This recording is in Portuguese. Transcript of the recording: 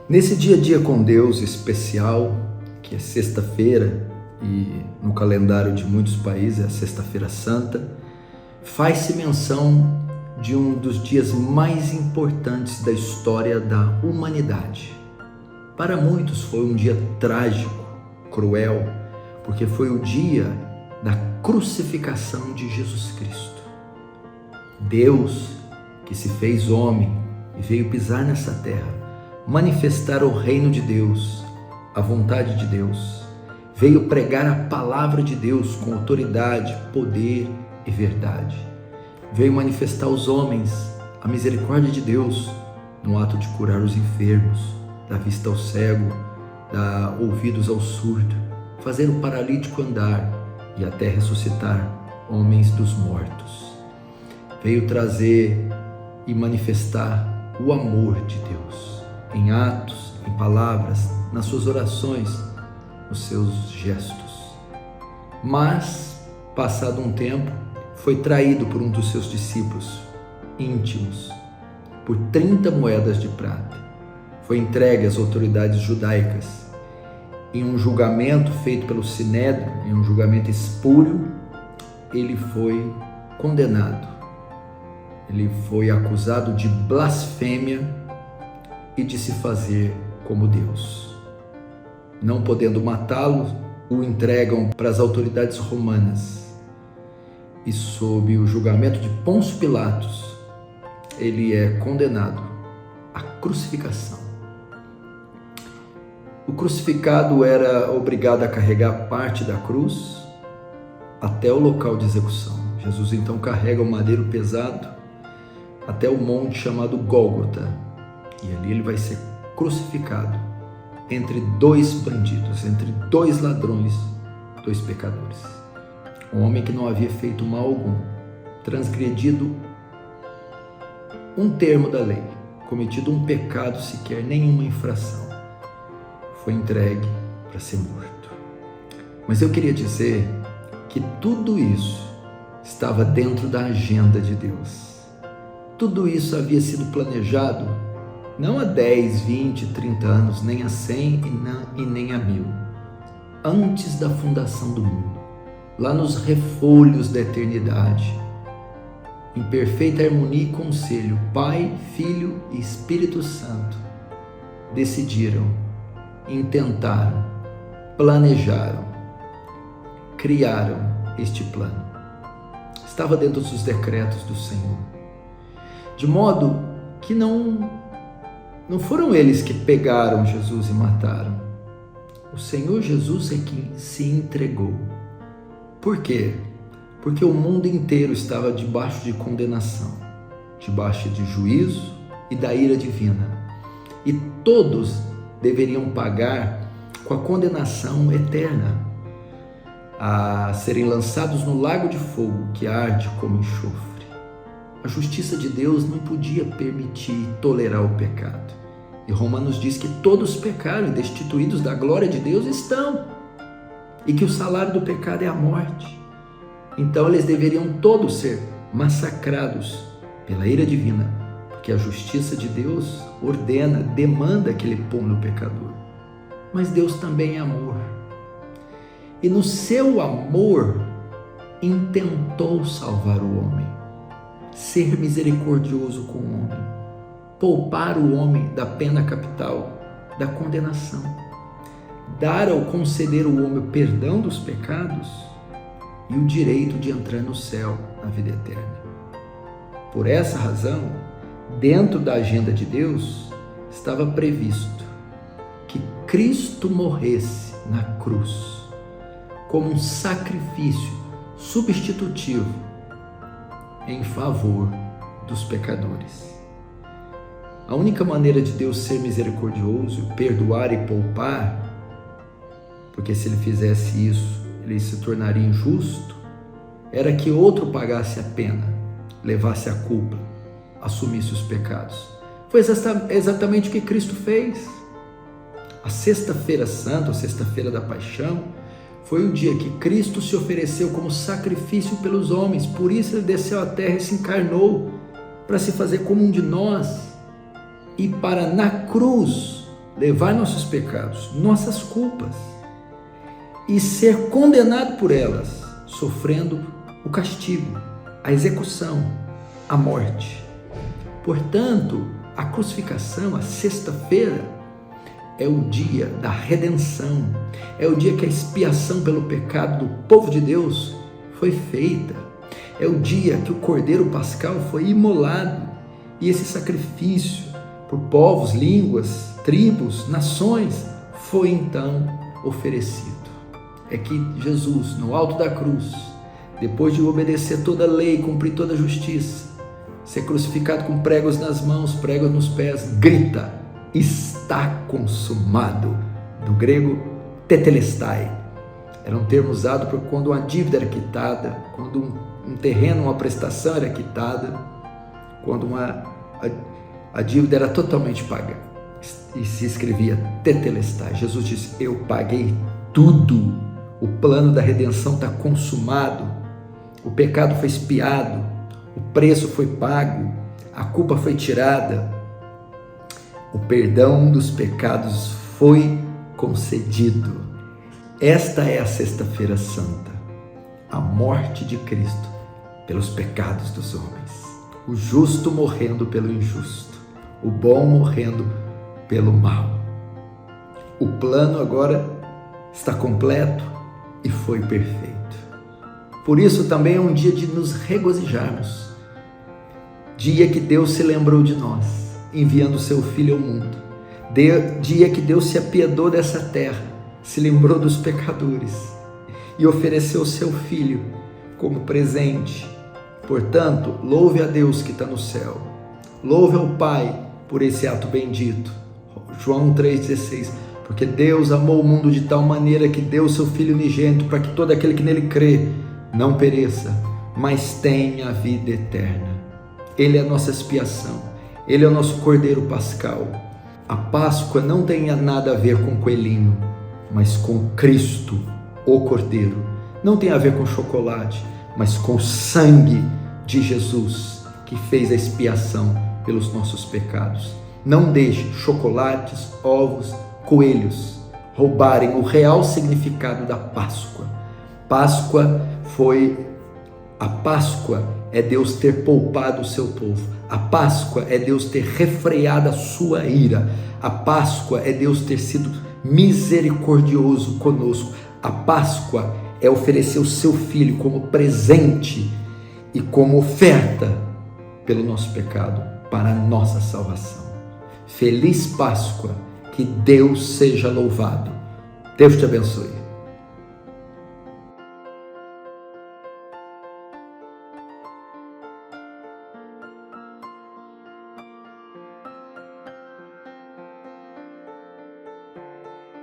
Nesse dia a dia com Deus especial, que é sexta-feira e no calendário de muitos países é a Sexta-feira Santa, faz-se menção de um dos dias mais importantes da história da humanidade. Para muitos foi um dia trágico, cruel, porque foi o dia da crucificação de Jesus Cristo. Deus, que se fez homem e veio pisar nessa terra, manifestar o reino de Deus, a vontade de Deus, veio pregar a palavra de Deus com autoridade, poder e verdade. Veio manifestar aos homens a misericórdia de Deus no ato de curar os enfermos, dar vista ao cego, dar ouvidos ao surdo, fazer o paralítico andar e até ressuscitar homens dos mortos. Veio trazer e manifestar o amor de Deus em atos, em palavras, nas suas orações, nos seus gestos. Mas, passado um tempo, foi traído por um dos seus discípulos íntimos por 30 moedas de prata. Foi entregue às autoridades judaicas. Em um julgamento feito pelo Sinédrio, em um julgamento espúrio, ele foi condenado. Ele foi acusado de blasfêmia e de se fazer como Deus. Não podendo matá-lo, o entregam para as autoridades romanas. E sob o julgamento de Pôncio Pilatos, ele é condenado à crucificação. O crucificado era obrigado a carregar parte da cruz até o local de execução. Jesus então carrega o madeiro pesado até o monte chamado Gólgota, e ali ele vai ser crucificado entre dois bandidos, entre dois ladrões, dois pecadores. Um homem que não havia feito mal algum, transgredido um termo da lei, cometido um pecado sequer, nenhuma infração, foi entregue para ser morto. Mas eu queria dizer que tudo isso estava dentro da agenda de Deus. Tudo isso havia sido planejado não há 10, 20, 30 anos, nem há 100 e nem há 1000. Antes da fundação do mundo, lá nos refolhos da eternidade, em perfeita harmonia e conselho, Pai, Filho e Espírito Santo decidiram, intentaram, planejaram, criaram este plano. Estava dentro dos decretos do Senhor. De modo que não foram eles que pegaram Jesus e mataram. O Senhor Jesus é quem se entregou. Por quê? Porque o mundo inteiro estava debaixo de condenação, debaixo de juízo e da ira divina. E todos deveriam pagar com a condenação eterna, a serem lançados no lago de fogo que arde como enxofre. A justiça de Deus não podia permitir e tolerar o pecado. E Romanos diz que todos pecaram e destituídos da glória de Deus estão, e que o salário do pecado é a morte. Então eles deveriam todos ser massacrados pela ira divina, porque a justiça de Deus ordena, demanda que ele pune o pecador. Mas Deus também é amor. E no seu amor intentou salvar o homem, ser misericordioso com o homem, poupar o homem da pena capital, da condenação, dar ao conceder ao homem o perdão dos pecados e o direito de entrar no céu, na vida eterna. Por essa razão, dentro da agenda de Deus, estava previsto que Cristo morresse na cruz, como um sacrifício substitutivo em favor dos pecadores. A única maneira de Deus ser misericordioso, perdoar e poupar, porque se ele fizesse isso, ele se tornaria injusto, era que outro pagasse a pena, levasse a culpa, assumisse os pecados. Foi exatamente o que Cristo fez. A Sexta-feira Santa, a Sexta-feira da Paixão, foi o dia que Cristo se ofereceu como sacrifício pelos homens. Por isso ele desceu à terra e se encarnou, para se fazer como um de nós e para na cruz levar nossos pecados, nossas culpas, e ser condenado por elas, sofrendo o castigo, a execução, a morte. Portanto, a crucificação, a sexta-feira, é o dia da redenção, é o dia que a expiação pelo pecado do povo de Deus foi feita, é o dia que o Cordeiro Pascal foi imolado, e esse sacrifício por povos, línguas, tribos, nações, foi então oferecido. É que Jesus, no alto da cruz, depois de obedecer toda a lei, cumprir toda a justiça, ser crucificado com pregos nas mãos, pregos nos pés, grita: está consumado. Do grego, tetelestai. Era um termo usado por quando uma dívida era quitada, quando um terreno, uma prestação era quitada, quando a dívida era totalmente paga. E se escrevia tetelestai. Jesus disse: eu paguei tudo. O plano da redenção está consumado. O pecado foi expiado. O preço foi pago. A culpa foi tirada. O perdão dos pecados foi concedido. Esta é a Sexta-feira Santa, a morte de Cristo pelos pecados dos homens, o justo morrendo pelo injusto, o bom morrendo pelo mal. O plano agora está completo e foi perfeito. Por isso também é um dia de nos regozijarmos, dia que Deus se lembrou de nós, enviando o seu Filho ao mundo, dia que Deus se apiedou dessa terra, se lembrou dos pecadores e ofereceu o seu Filho como presente. Portanto, louve a Deus que está no céu, louve ao Pai por esse ato bendito. João 3,16, porque Deus amou o mundo de tal maneira que deu o seu Filho unigênito, para que todo aquele que nele crê não pereça, mas tenha a vida eterna. Ele é a nossa expiação, Ele é o nosso Cordeiro Pascal. A Páscoa não tem nada a ver com coelhinho, mas com Cristo, o Cordeiro. Não tem a ver com chocolate, mas com o sangue de Jesus, que fez a expiação pelos nossos pecados. Não deixe chocolates, ovos, coelhos roubarem o real significado da Páscoa. A Páscoa é Deus ter poupado o seu povo. A Páscoa é Deus ter refreado a sua ira. A Páscoa é Deus ter sido misericordioso conosco. A Páscoa é oferecer o seu Filho como presente e como oferta pelo nosso pecado, para a nossa salvação. Feliz Páscoa, que Deus seja louvado. Deus te abençoe.